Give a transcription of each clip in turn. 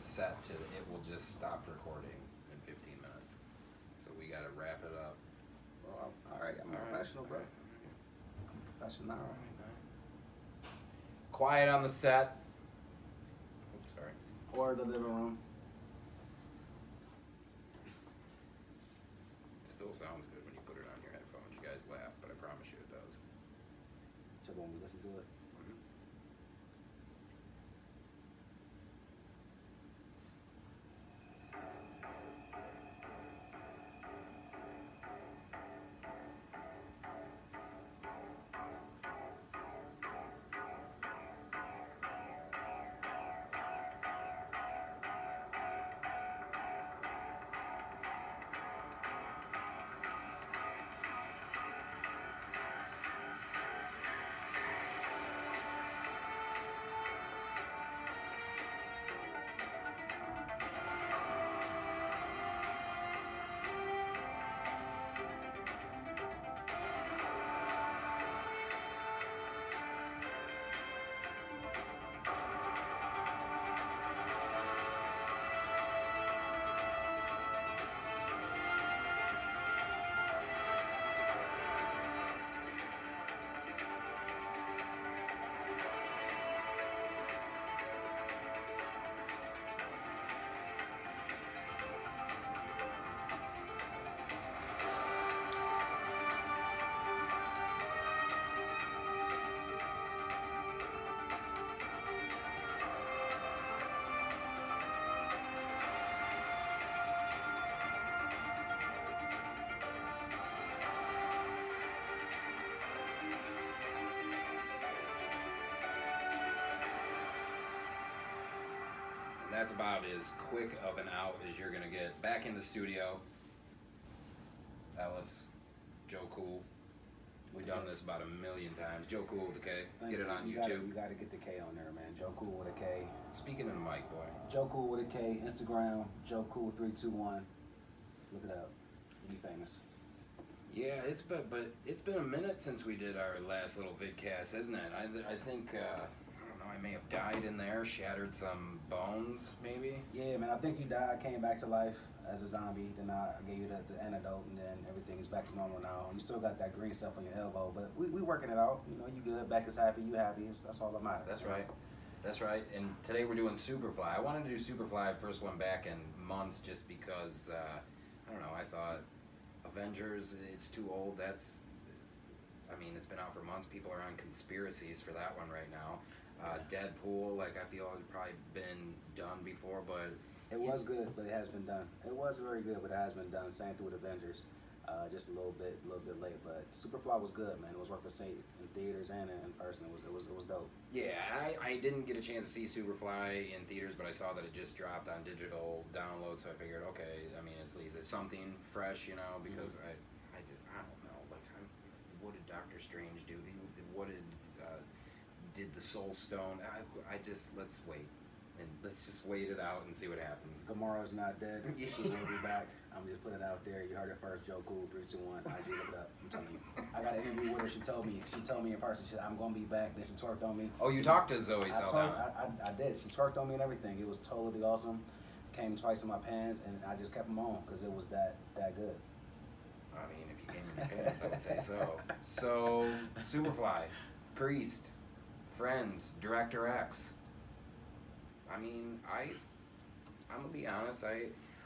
set to it will just stop recording in 15 minutes. So we got to wrap it up. Well, all right, I'm professional, bro. I'm professional. Quiet on the set. Oops, sorry. Or the living room. It still sounds good when you put it on your headphones. You guys laugh, but I promise you it does. So when we listen to it. That's about as quick of an out as you're gonna get. Back in the studio, Ellis, Joe Kool. We've done this about 1,000,000 times. Joe Kool with a K. Get it on YouTube. You gotta get the K on there, man. Joe Kool with a K. Speaking of the mic, boy. Joe Kool with a K. Instagram, Joe Kool 321. Look it up. You'll be famous. Yeah, it's been a minute since we did our last little vidcast, isn't it? I think I don't know. I may have died in there, shattered some bones, maybe. Yeah, man. I think you died, came back to life as a zombie. Then I gave you the antidote, and then everything is back to normal now. You still got that green stuff on your elbow, but we working it out. You know, you good. Back is happy. You happy. That's all that matters. That's right. That's right. And today we're doing SuperFly. I wanted to do SuperFly, first one back in months, just because I don't know. I thought Avengers, it's too old. I mean, it's been out for months. People are on conspiracies for that one right now. Deadpool, like I feel it's probably been done before, but it was good, but it has been done. It was very good, but it has been done. Same thing with Avengers, just a little bit late. But SuperFly was good, man. It was worth the see in theaters and in person. It was dope. Yeah, I didn't get a chance to see SuperFly in theaters, but I saw that it just dropped on digital download, so I figured, okay, I mean, at least it's something fresh, you know, because I don't know, like, what did Doctor Strange do? What did the Soul Stone? Let's wait. And let's just wait it out and see what happens. Gamara's not dead. She will be back. I'm just putting it out there. You heard it first. Joe Kool 321. IG, look it up. I'm telling you. I got an interview with her. She told me in person. She said, I'm gonna be back. Then she twerked on me. Oh, you talked to Zoe Saldana? I did. She twerked on me and everything. It was totally awesome. Came twice in my pants, and I just kept them on because it was that good. I mean, if you came in your pants, I would say so. So, SuperFly, Priest, Friends, Director X. I mean, I'm gonna be honest.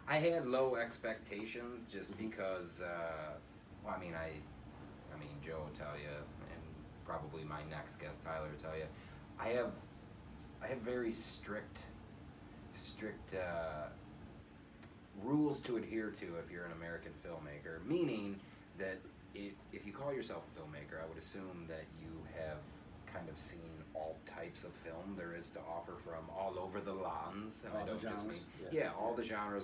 I had low expectations just because. Well, I mean, Joe will tell you, and probably my next guest Tyler will tell you. I have very strict rules to adhere to if you're an American filmmaker. Meaning that if you call yourself a filmmaker, I would assume that you have kind of seen all types of film there is to offer from all over the lands, and all I don't the just genres, mean all the genres,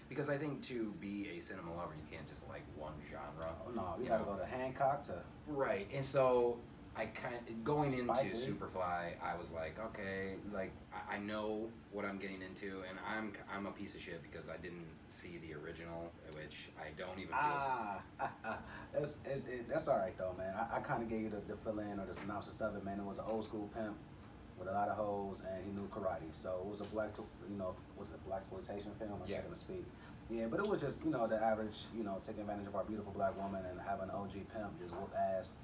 because I think to be a cinema lover, you can't just like one genre. Oh no, you gotta go to Hancock to right, and so I going into Spike Lee. SuperFly, I was like, okay, like I know what I'm getting into, and I'm a piece of shit because I didn't see the original, which I don't even feel. That's all right though, man. I kind of gave you the fill in or the synopsis of it, man. It was an old school pimp with a lot of hoes, and he knew karate. So it was a was it a black exploitation film? I'm Yeah. taking to speak. Yeah, but it was just the average taking advantage of our beautiful black woman and having an OG pimp just whoop ass.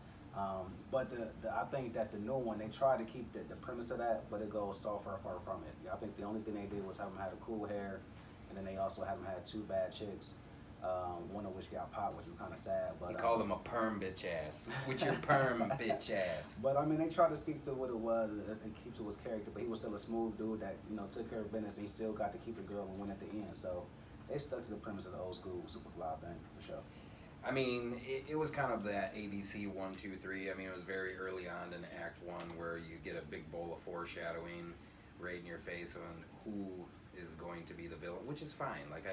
But I think that the new one they try to keep the premise of that, but it goes so far from it. Yeah, I think the only thing they did was have him had a cool hair, and then they also have him had two bad chicks. One of which got popped, which was kind of sad. But He called him a perm bitch ass. With your perm bitch ass. But I mean, they tried to stick to what it was and keep to his character. But he was still a smooth dude that took care of business. And he still got to keep the girl and win at the end. So they stuck to the premise of the old school SuperFly thing for sure. I mean, it was kind of that ABC 1, 2, 3. I mean, it was very early on in Act 1 where you get a big bowl of foreshadowing right in your face on who is going to be the villain, which is fine. Like,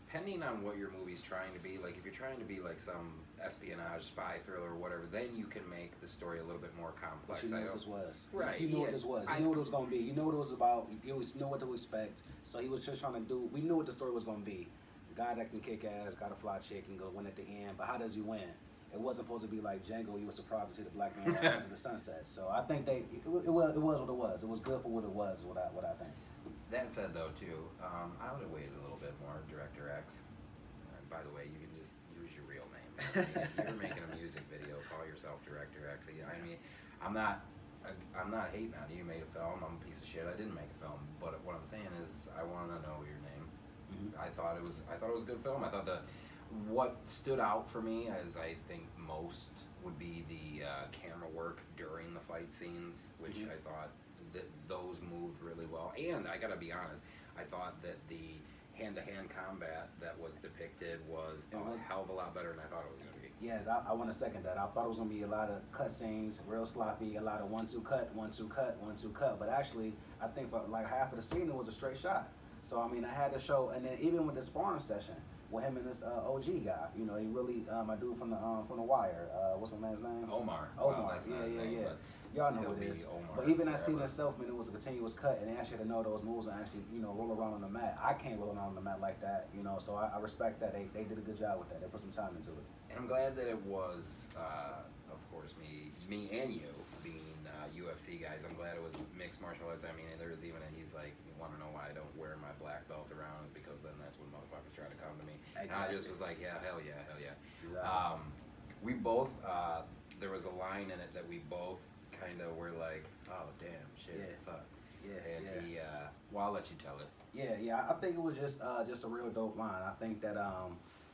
depending on what your movie's trying to be, like if you're trying to be like some espionage spy thriller or whatever, then you can make the story a little bit more complex. But you knew what this was. Right. You knew what this was. You knew what it was going to be. You knew what it was about. You knew what to expect. So he was just trying to do, we knew what the story was going to be. Guy that can kick ass, got a fly chick, and go win at the end. But how does he win? It wasn't supposed to be like Django. You were surprised to see the black man walk into the sunset. So I think it was what it was. It was good for what it was. Is what I think. That said, though, too, I would have waited a little bit more. Director X. By the way, you can just use your real name. I mean, if you're making a music video, call yourself Director X. I mean, I'm not hating on you. You made a film. I'm a piece of shit. I didn't make a film. But what I'm saying is, I want to know your name. Mm-hmm. I thought it was a good film. I thought what stood out for me, as I think most, would be the camera work during the fight scenes, which I thought that those moved really well. And I gotta be honest, I thought that the hand-to-hand combat that was depicted was a hell of a lot better than I thought it was going to be. Yes, I want to second that. I thought it was going to be a lot of cut scenes, real sloppy, a lot of 1-2 cut, 1-2 cut, 1-2 cut. But actually, I think for like half of the scene, it was a straight shot. So, I mean, I had to show, and then even with the sparring session, with him and this OG guy, he really, my dude from the Wire, what's my man's name? Omar. Omar, well, that's not his name, yeah. Y'all know who it is. But even that scene itself, man, it was a continuous cut, and they actually had to know those moves and actually, roll around on the mat. I can't roll around on the mat like that, so I respect that. They did a good job with that. They put some time into it. And I'm glad that it was, of course, me and you, being UFC guys. I'm glad it was mixed martial arts. I mean, there was even he's like, you want to know why I don't wear my black belt around? Because then that's when motherfuckers try to come to me. Exactly. And I just was like, yeah, hell yeah. Exactly. We both, there was a line in it that we both kind of were like, oh damn, shit, fuck. Yeah. And well, I'll let you tell it. Yeah. I think it was just a real dope line. I think that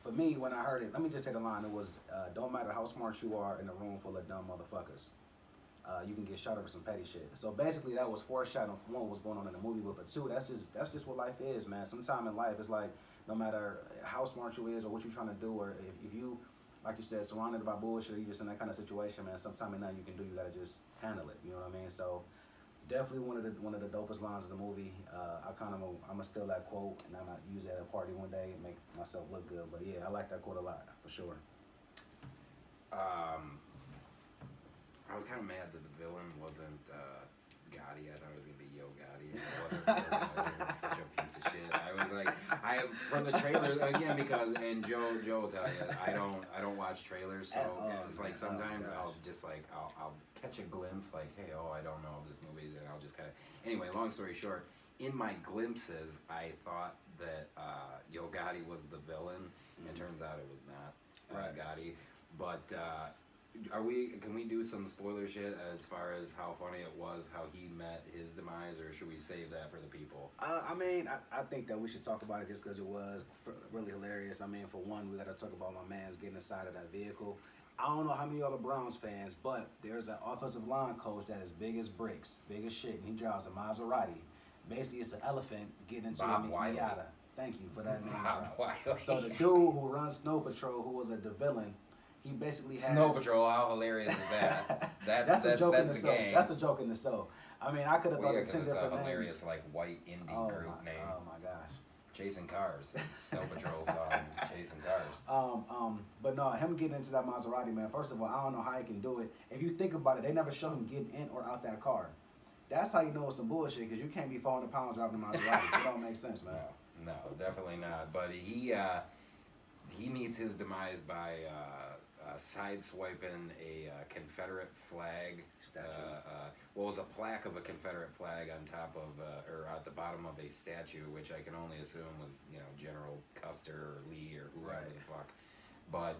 for me, when I heard it, let me just say the line. It was, don't matter how smart you are in a room full of dumb motherfuckers, you can get shot over some petty shit. So basically, that was foreshadowing for one, what's going on in the movie, but for two, that's just what life is, man. Sometime in life, it's like no matter how smart you is or what you're trying to do, or if you, like you said, surrounded by bullshit, or you just in that kind of situation, man, sometime in nothing you can do, you gotta just handle it. You know what I mean? So definitely one of the dopest lines of the movie. I'm gonna steal that quote and I'm gonna use it at a party one day and make myself look good. But yeah, I like that quote a lot for sure. I was kind of mad that the villain wasn't Gotti. I thought it was gonna be Yo Gotti. It wasn't such a piece of shit. I was like, from the trailers again, because Joe will tell you, I don't watch trailers, so it's like sometimes I'll just like I'll catch a glimpse, like, hey, I don't know this movie, and I'll just kind of. Anyway, long story short, in my glimpses, I thought that Yo Gotti was the villain, and it turns out it was not Gotti, but. Can we do some spoiler shit as far as how funny it was, how he met his demise, or should we save that for the people? I mean, I think that we should talk about it just because it was really hilarious. I mean, for one, we got to talk about my man's getting inside of that vehicle. I don't know how many other Browns fans, but there's an offensive line coach that is big as bricks, big as shit, and he drives a Maserati. Basically, it's an elephant getting into a Miata. Thank you for that name. So the dude who runs Snow Patrol, who was the villain, he basically has... Snow Patrol, how hilarious is that? That's the game. That's a joke in itself. I mean, I could have thought of 10 different names. It's a hilarious, like, white indie group name. Oh, my gosh. Chasing Cars. Snow Patrol song, Chasing Cars. But no, him getting into that Maserati, man, first of all, I don't know how he can do it. If you think about it, they never show him getting in or out that car. That's how you know it's some bullshit, because you can't be 400 pounds driving a Maserati. It don't make sense, man. No, definitely not. But he meets his demise by... sideswiping a Confederate flag. Statue. What was a plaque of a Confederate flag on top of, or at the bottom of a statue, which I can only assume was, General Custer or Lee or whoever Right. the fuck. But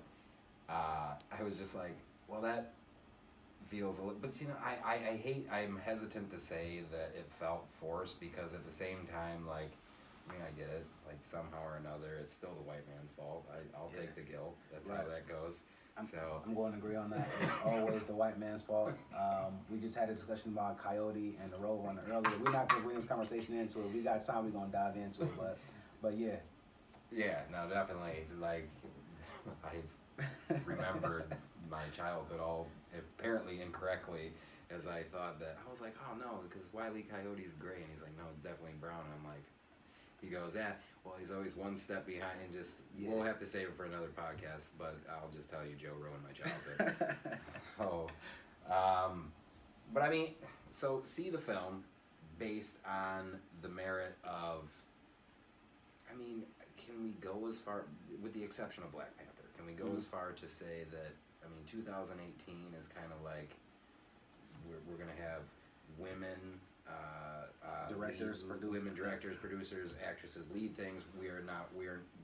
I was just like, well, that feels a little, but I'm hesitant to say that it felt forced, because at the same time, like, I get it, like, somehow or another, it's still the white man's fault. I'll take the guilt. That's how that goes. I'm going to agree on that. It's always the white man's fault. We just had a discussion about Coyote and the Roadrunner earlier. We're not going to bring this conversation into it. We got time, we're going to dive into it, but yeah. Yeah, no, definitely. Like, I've remembered my childhood all apparently incorrectly, as I thought that, I was like, oh no, because Wile E. Coyote's gray, and he's like, no, definitely brown. And I'm like, he goes, yeah, well, he's always one step behind, and we'll have to save it for another podcast, but I'll just tell you, Joe ruined my childhood. But I mean, so see the film based on the merit of, I mean, can we go as far, with the exception of Black Panther, can we go as far to say that, I mean, 2018 is kind of like, we're going to have women, directors, women directors, producers, actresses lead things. We're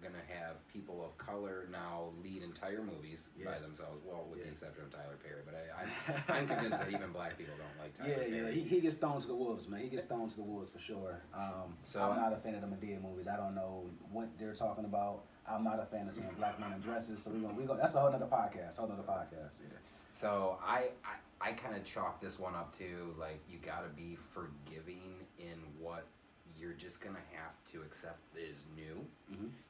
going to have people of color now lead entire movies by themselves. Well, with the exception of Tyler Perry, but I'm convinced that even black people don't like Tyler Perry. He gets thrown to the wolves, man. He gets thrown to the wolves for sure. So I'm not a fan of the Madea movies. I don't know what they're talking about. I'm not a fan of seeing black men in dresses. So we go. That's a whole other podcast. Yeah. So I kind of chalk this one up to, like, you got to be forgiving in what you're just going to have to accept is new,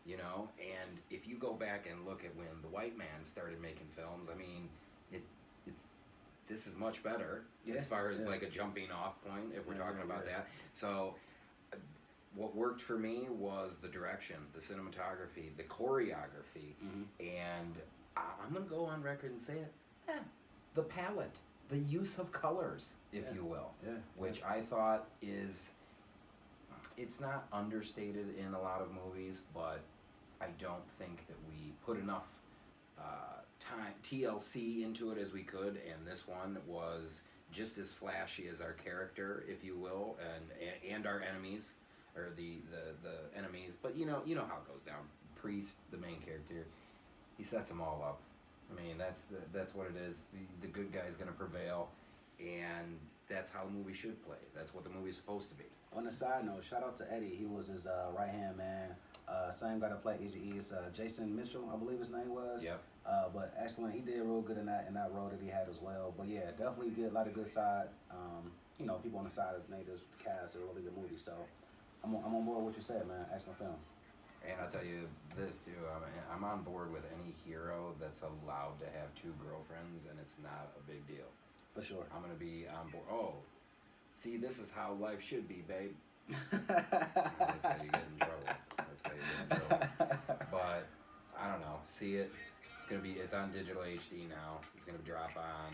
and if you go back and look at when the white man started making films, I mean, this is much better as far as like a jumping off point, if we're talking about that. So what worked for me was the direction, the cinematography, the choreography, and I'm going to go on record and say it, the palette, the use of colors, if you will, which I thought is, it's not understated in a lot of movies, but I don't think that we put enough time, TLC into it as we could, and this one was just as flashy as our character, if you will, and our enemies, or the enemies, but you know how it goes down. Priest, the main character, he sets them all up. I mean, that's what it is. The good guy's going to prevail, and that's how the movie should play. That's what the movie's supposed to be. On a side note, shout out to Eddie. He was his right-hand man. Same guy that played Eazy-E's, Jason Mitchell, I believe his name was. Yep. But excellent. He did real good in that role that he had as well. But yeah, definitely good. A lot of good side. People on the side that made this cast a really good movie. So I'm on board with what you said, man. Excellent film. And I'll tell you this too, I'm on board with any hero that's allowed to have two girlfriends, and it's not a big deal. For sure. I'm going to be on board. Oh, see, this is how life should be, babe. That's how you get in trouble. But, I don't know. See it. It's on digital HD now. It's going to drop on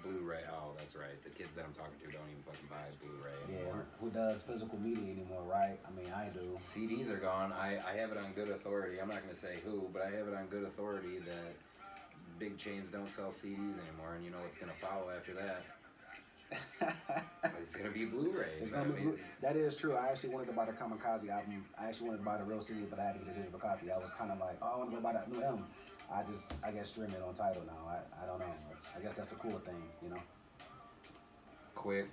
Blu-ray. Oh, that's right. The kids that I'm talking to don't even fucking buy Blu-ray anymore. Yeah, who does physical media anymore, right? I mean, I do. CDs are gone. I have it on good authority. I'm not going to say who, but I have it on good authority that big chains don't sell CDs anymore, and you know what's going to follow after that? It's going to be Blu-rays. That is true. I actually wanted to buy the Kamikaze album. I actually wanted to buy the real CD, but I had to get a digital copy. I was kind of like, I want to go buy that new album. I guess stream it on Tidal now. I don't know. I guess that's the cool thing, Quick,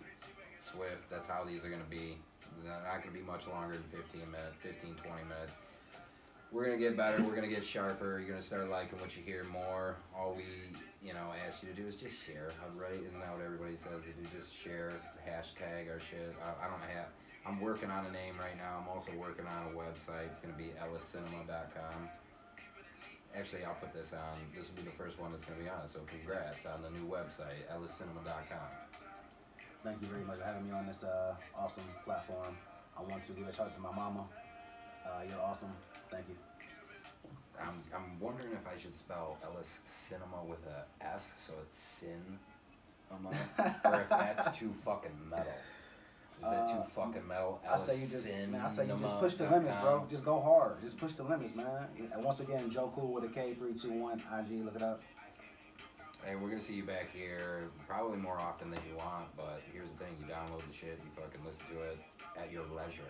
swift. That's how these are going to be. Not going to be much longer than 15 minutes, 15, 20 minutes. We're going to get better. We're going to get sharper. You're going to start liking what you hear more. All we, ask you to do is just share. Right? Isn't that what everybody says to do? Just share, hashtag our shit. I'm working on a name right now. I'm also working on a website. It's going to be elliscinema.com. Actually, I'll put this on. This will be the first one that's going to be on it. So congrats on the new website, elliscinema.com. Thank you very much for having me on this awesome platform. I want to give a shout out to my mama. You're awesome. Thank you. I'm wondering if I should spell Ellis Cinema with a S, so it's sin, or if that's too fucking metal. Is that too fucking metal? I say you just push the limits, bro. Just go hard. Just push the limits, man. And once again, Joe Kool with a K321 IG. Look it up. Hey, we're gonna see you back here probably more often than you want, but here's the thing: you download the shit, you fucking listen to it at your leisure.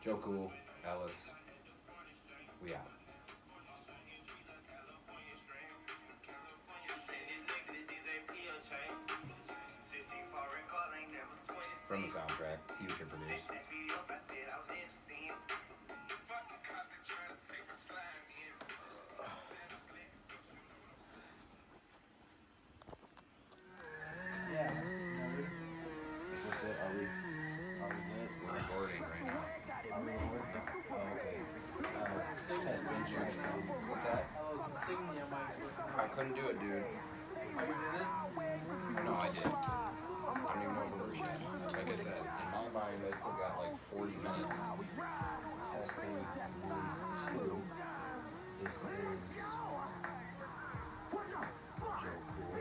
Joe Kool, Ellis, we out. From the soundtrack, Future produced. Yeah. Is this it? Are we good? We're recording right now. Are we recording? Oh, okay. Testing. What's that? I couldn't do it, dude. No, I didn't. I don't even know if it works yet. Like I said, in my mind, I still got like 40 minutes. Testing 1, 2. This is Joe Kool.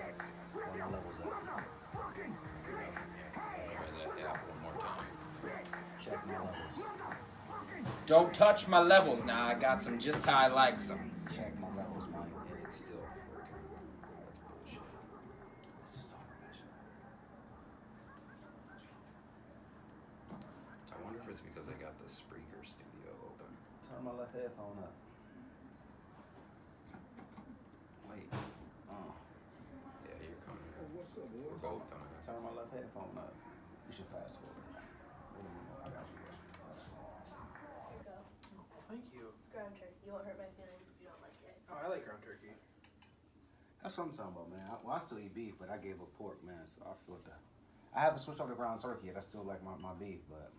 What my levels up? Try that app one more time. Check my levels. Don't touch my levels now. I got some just how I like some. Check my levels, Mike. And it's still working. That's bullshit. This is all professional. I wonder if it's because I got the Spreaker studio open. Turn my left headphone up. Wait. Yeah, you're coming. We're both coming. Turn my left headphone up. You should fast forward. I got you. Thank you. It's ground turkey. You won't hurt my feelings if you don't like it. Oh, I like ground turkey. That's what I'm talking about, man. I still eat beef, but I gave up pork, man. So I feel that. I haven't switched over to ground turkey yet. I still like my beef, but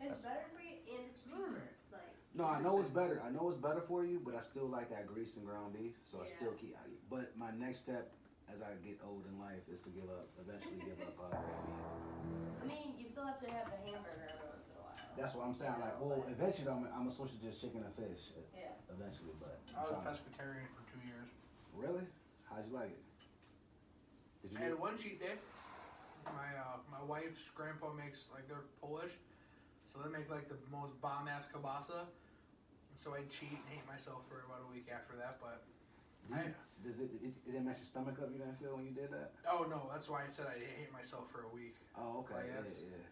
It's better for you and it's cheaper. Like no, I know it's better. I know it's better for you, but I still like that grease and ground beef. So I still keep. But my next step, as I get old in life, is to eventually give up red meat. I mean, you still have to have the hamburger every once in a while. That's what I'm saying. Like, well, eventually I'm gonna switch to just chicken and fish. Yeah. Eventually, but I was pescatarian for 2 years. Really? How'd you like it? Did you? I had one cheat day. My wife's grandpa makes, like, they're Polish, so they make like the most bomb ass kielbasa. So I cheat and hate myself for about a week after that, but. It didn't mess your stomach up? You didn't feel when you did that? Oh no, that's why I said I hate myself for a week. Oh, okay. Like, Yeah.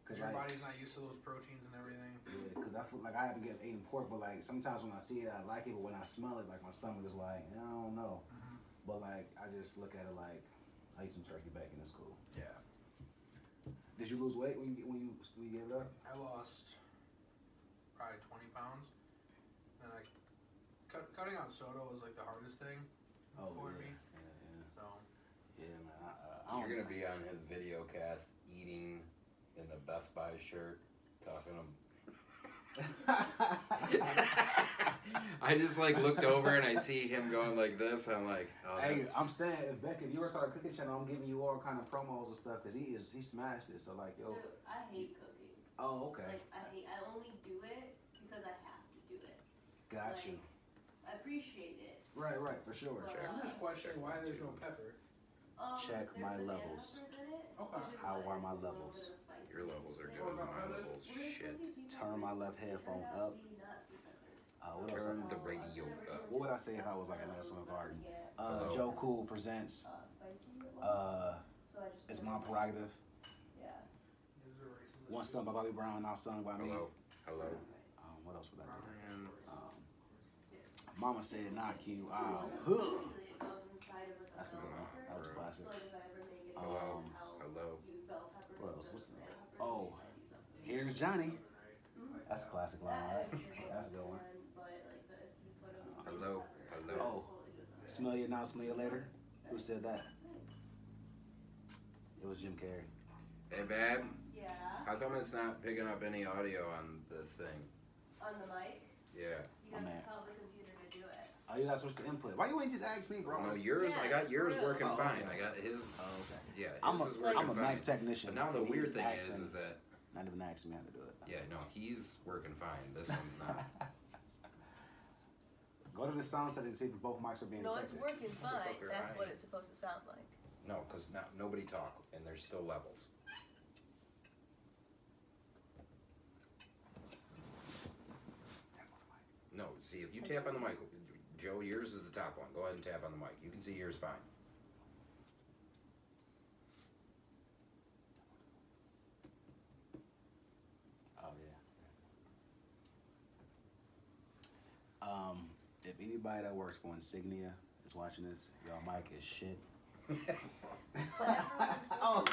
Because your body's not used to those proteins and everything. Yeah, because I feel like I haven't eaten pork, but like sometimes when I see it, I like it, but when I smell it, like my stomach is like, I don't know. Mm-hmm. But like I just look at it like I eat some turkey bacon. It's cool. Yeah. Did you lose weight when you gave it up? I lost probably 20 pounds. Then cutting out soda was like the hardest thing for me. Yeah. So. Yeah, man. You're gonna be on his video cast eating in the Best Buy shirt, talking to I just like looked over and I see him going like this. And I'm like, oh, hey, I'm saying if Becky, if you were to start a cooking channel, I'm giving you all kind of promos and stuff because he smashed it. So like, yo. Dude, I hate cooking. Oh, okay. Like I only do it because I have to do it. Got like, you. I appreciate it. Right, for sure. I'm just questioning why there's no pepper. Check there's my banana levels. peppers in it, Okay. which is How why are my it's a little levels? bit of spicy. your levels are good, my levels shit. Turn my left headphone up. What else? Turn the radio up. What would I say if I was like a National Garden? Hello. Joe Kool presents. It's my prerogative. Yeah. One sung by Bobby Brown, now sung by me. Hello. What else would I do? Mama said not cute. Huh. That's a good one. That was classic. Hello. What else? What's the name? Oh, here's Johnny. That's a classic line, right? That's a good one. Hello. Oh, smell you now, smell you later. Who said that? It was Jim Carrey. Hey, babe. Yeah. How come it's not picking up any audio on this thing? On the mic, Yeah. you have to tell the computer to do it. Oh, you gotta switch the input. Why you ain't just ask me, bro? No, yours. I got yours working Oh, fine. okay. I got his. Oh, okay. Yeah, I'm his is working a fine. Mac technician. But now the and weird he's thing asking- is that not even asking me how to do it. yeah, no, he's working fine. This one's not. Go to the sound setting and see if both mics are being No, it's detected. working fine. Motherfucker, That's what I- it's supposed to sound like. No, because nobody talk, and there's still levels. See, if you tap on the mic, Joe, yours is the top one. Go ahead and tap on the mic. You can see yours fine. Oh yeah. If anybody that works for Insignia is watching this, y'all mic is shit. Oh.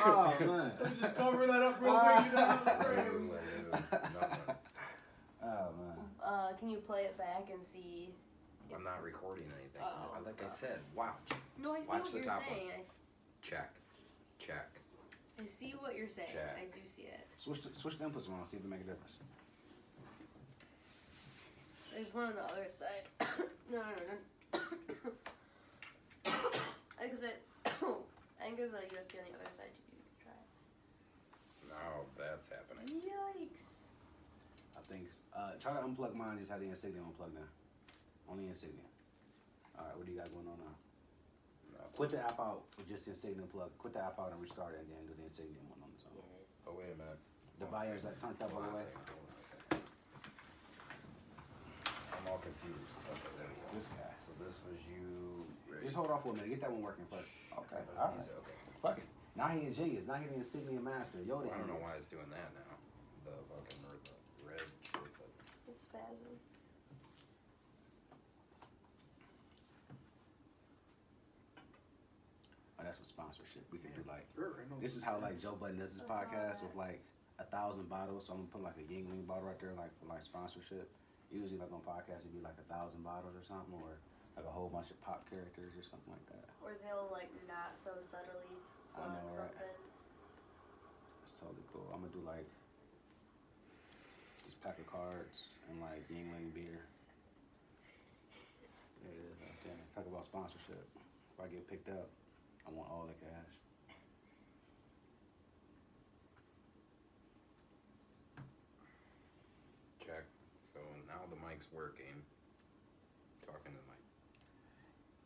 Oh man. Let's just cover that up real quick. Get that out of the frame. Nothing. Oh man. Can you play it back and see? I'm not recording anything. Oh, Like I God. said, watch. No, I see Watch what the you're top saying. one. Check. Check. I see what you're saying. Check. I do see it. Switch the inputs around, see if it make a difference. There's one on the other side. No. I think I think there's a USB on the other side too. You can try it. Now that's happening. Yikes. I think. Try to unplug mine. Just have the Insignia unplugged now. Only Insignia. All right. What do you got going on now? Quit the app out with just the Insignia plug. Quit the app out and restart it, and then do the Insignia one on its own. Yes. Oh, wait a minute. The buyers that turned up all the way. Hold on a second. I'm all confused. Okay, there we go. This guy. So this was you. Just hold off for a minute. Get that one working first. Okay. All right. Okay. Fuck it. Now he ingenious. Now he the Insignia master. Yoda. I don't know is. why it's doing that now. The fucking or the red shit, but It's spasm. Oh, that's what sponsorship. We can do like. Reynolds. This is how like Joe Budden does his podcast with like 1,000 bottles. So I'm gonna put like a Yingling bottle right there, like for like sponsorship. Usually like on podcasts it'd be like 1,000 bottles or something, or like a whole bunch of pop characters or something like that. Or they'll like not so subtly I plug know, right? something. It's totally cool. I'm gonna do like just pack of cards and like Yingling beer. Yeah, okay. Talk about sponsorship. If I get picked up, I want all the cash. check. So now the mic's working. Talking to the mic.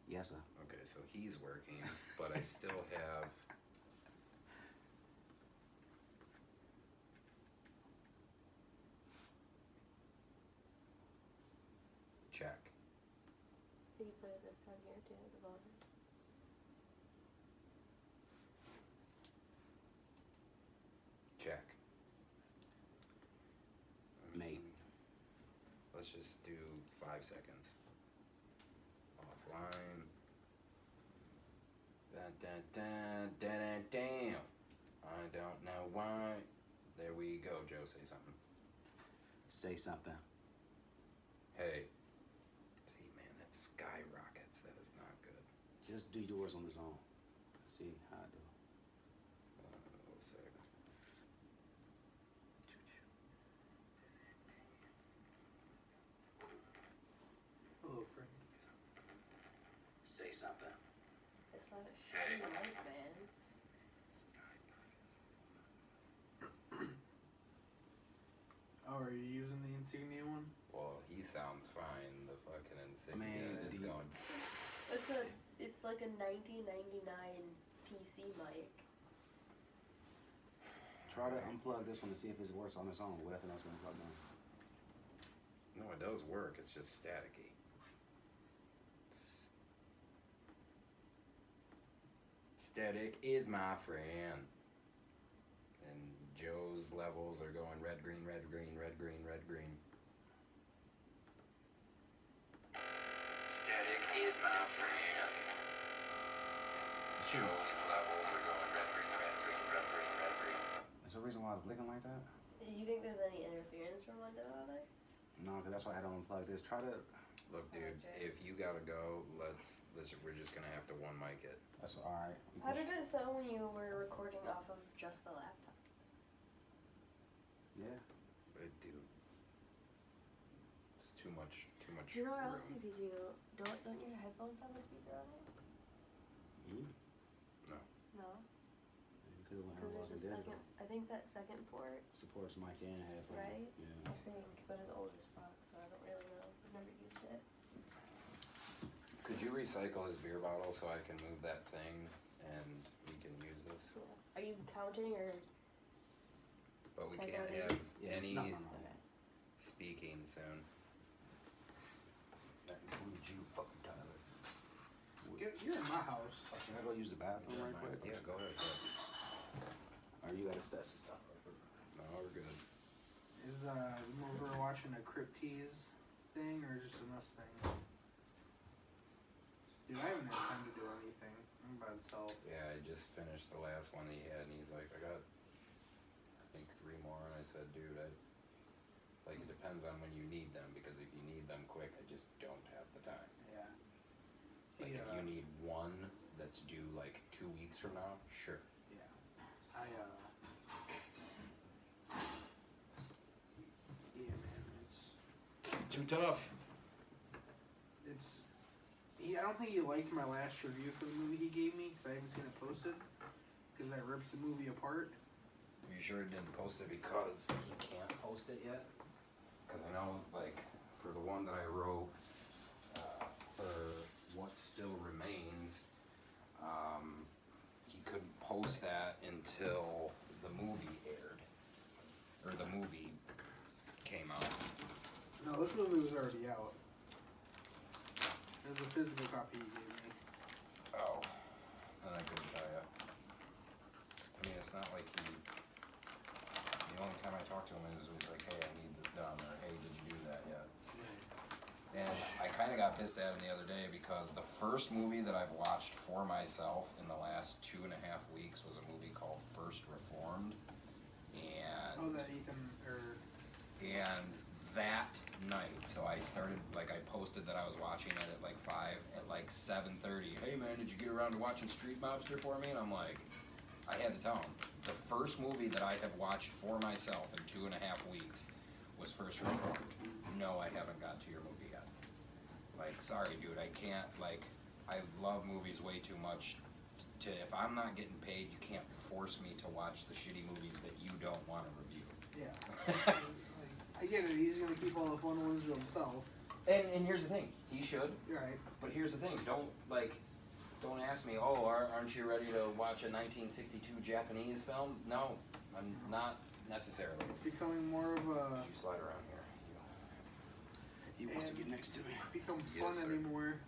Yes, sir. Okay, so he's working, but I still have. Check. Can you put it this time here too, at the bottom? Check. Mate. Let's just do 5 seconds. Offline. Damn. I don't know why. There we go. Joe, say something. Say something. Hey. See, man, that skyrockets. That is not good. Just do yours on his own. See how I do. We'll see. Hello, Frank. Say something. It's not a shitty mic, man. Oh, are you using the Insignia one? Well, he sounds fine. The fucking Insignia Man, is do you- going. It's like a 1999 PC mic. Try to unplug this one to see if it works on its own. What if else been plugged in? No, it does work. It's just staticky. Static is my friend. And Joe's levels are going red, green, red, green, red, green, red, green. Static is my friend. Joe's levels are going red, green, red, green, red, green, red, green. Is there a reason why it's blinking like that? Do you think there's any interference from one to the other? No, because that's why I don't unplug this. Try to. Look, dude, That's right. if you gotta go, we're just gonna have to one mic it. That's all right. How did it sound when you were recording off of just the laptop? Yeah. Dude, it's too much Do you know what room. else you could do? Don't your headphones have a speaker on it? Mm. No? You could have went Because analog there's and a digital. second, I think that second port, Supports mic and headphone. right? Yeah. I think, but it's old as fuck, so I don't really know. I've never used it. Could you recycle his beer bottle so I can move that thing and we can Yes. Are you counting or? But we Can I can't go have Yeah, any no. Okay. speaking soon. That includes you, fucking Tyler. You're in my house. Can I go use the bathroom right quick? Yeah, go ahead. Or you gotta set some stuff up? No, we're good. Is we're watching a Cryptese thing or just an us thing? Dude, I haven't had time to do anything. I'm about to tell. Yeah, I just finished the last one that he had, and he's like, I got, I think 3 more, and I said, dude, like, it depends on when you need them, because if you need them quick, I just don't have the time. Yeah. Like, if you need one that's due, like, 2 weeks from now, sure. Yeah. Yeah, man, It's too tough. I don't think he liked my last review for the movie he gave me because I haven't seen it posted. Because I ripped the movie apart. Are you sure he didn't post it because he can't post it yet? Because I know, like, for the one that I wrote for What Still Remains, he couldn't post that until the movie aired. Or the movie came out. No, this movie was already out. It was a physical copy he gave me. Oh, then I couldn't tell you. I mean, it's not like the only time I talked to him was like, hey, I need this done, or hey, did you do that yet? And I kind of got pissed at him the other day because the first movie that I've watched for myself in the last 2.5 weeks was a movie called First Reformed. And Oh, that Ethan, and that night, so I started, like, I posted that I was watching it at like 5, at like 7:30. Hey man, did you get around to watching Street Mobster for me? And I'm like, I had to tell him, the first movie that I have watched for myself in 2.5 weeks was First Reformed. No, I haven't got to your movie yet. Like, sorry dude, I can't, like, I love movies way too much to, if I'm not getting paid, you can't force me to watch the shitty movies that you don't want to review. yeah. I get it, he's gonna keep all the fun ones to himself. And here's the thing, he should. Right. But here's the thing, don't ask me, oh, aren't you ready to watch a 1962 Japanese film? No, I'm not necessarily. It's becoming more of a. You slide around here. He wants to get next to me. Become Yes, fun sir. anymore.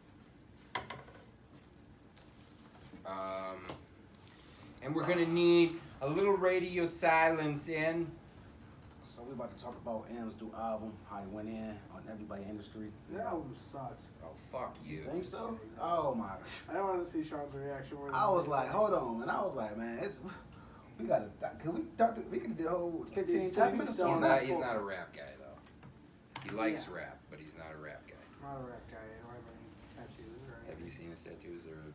And we're gonna need a little radio silence in. So we about to talk about M's new album, how he went in on everybody industry. That album sucks. Oh, fuck you. Think so? Oh my. I want to see Sean's reaction. More than I was like, hold on, and I was like, man, we gotta. Can we talk? We can do the whole 15, 20 minutes He's on He's that. not a rap guy, though. He likes rap, but he's not a rap guy. I'm not a rap guy. I don't have any tattoos or anything. Have you seen his tattoos or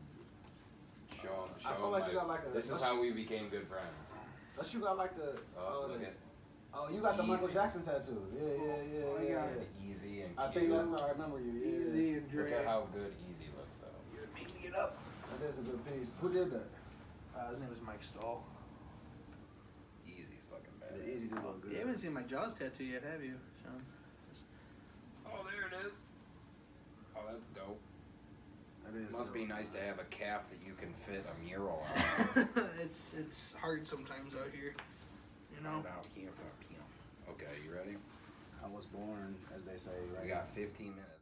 show him? I feel like you got like a. This is how we became good friends. Unless you got like the. Look at. Oh, you got the Michael Easy. Jackson tattoo. Yeah. Easy and I cute. think that's how I remember you. Yeah. Easy and Dre. Look at how good Easy looks, though. You're making it up. That is a good piece. Who did that? His name is Mike Stahl. Easy's fucking bad. The Easy did look good. You haven't seen my Jaws tattoo yet, have you, Sean? Oh, there it is. Oh, that's dope. That is Must dope. be nice to have a calf that you can fit a mural on. It's hard sometimes out here, you know. Out here for him. Okay, you ready? I was born, as they say, right? We got 15 minutes.